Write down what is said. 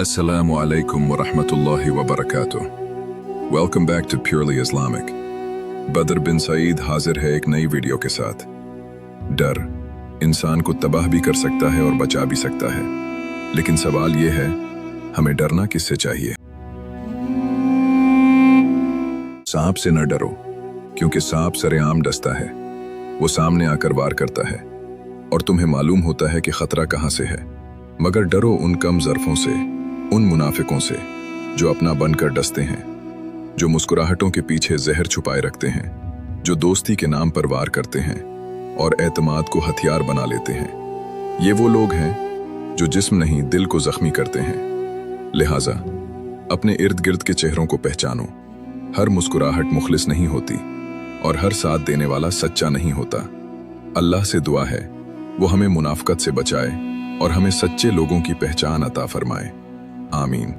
السلام علیکم ورحمۃ اللہ وبرکاتہ۔ Welcome back to purely Islamic. Badr bin Saeed حاضر ہے ایک نئی ویڈیو کے ساتھ۔ ڈر انسان کو تباہ بھی کر سکتا ہے اور بچا بھی سکتا ہے، لیکن سوال یہ ہے ہمیں ڈرنا کس سے چاہیے؟ سانپ سے نہ ڈرو، کیونکہ سانپ سر عام ڈستا ہے، وہ سامنے آ کر وار کرتا ہے اور تمہیں معلوم ہوتا ہے کہ خطرہ کہاں سے ہے۔ مگر ڈرو ان کم ظرفوں سے، ان منافقوں سے جو اپنا بن کر ڈستے ہیں، جو مسکراہٹوں کے پیچھے زہر چھپائے رکھتے ہیں، جو دوستی کے نام پر وار کرتے ہیں اور اعتماد کو ہتھیار بنا لیتے ہیں۔ یہ وہ لوگ ہیں جو جسم نہیں دل کو زخمی کرتے ہیں۔ لہٰذا اپنے ارد گرد کے چہروں کو پہچانو۔ ہر مسکراہٹ مخلص نہیں ہوتی اور ہر ساتھ دینے والا سچا نہیں ہوتا۔ اللہ سے دعا ہے وہ ہمیں منافقت سے بچائے اور ہمیں سچے لوگوں کی پہچان عطا فرمائے۔ آمین۔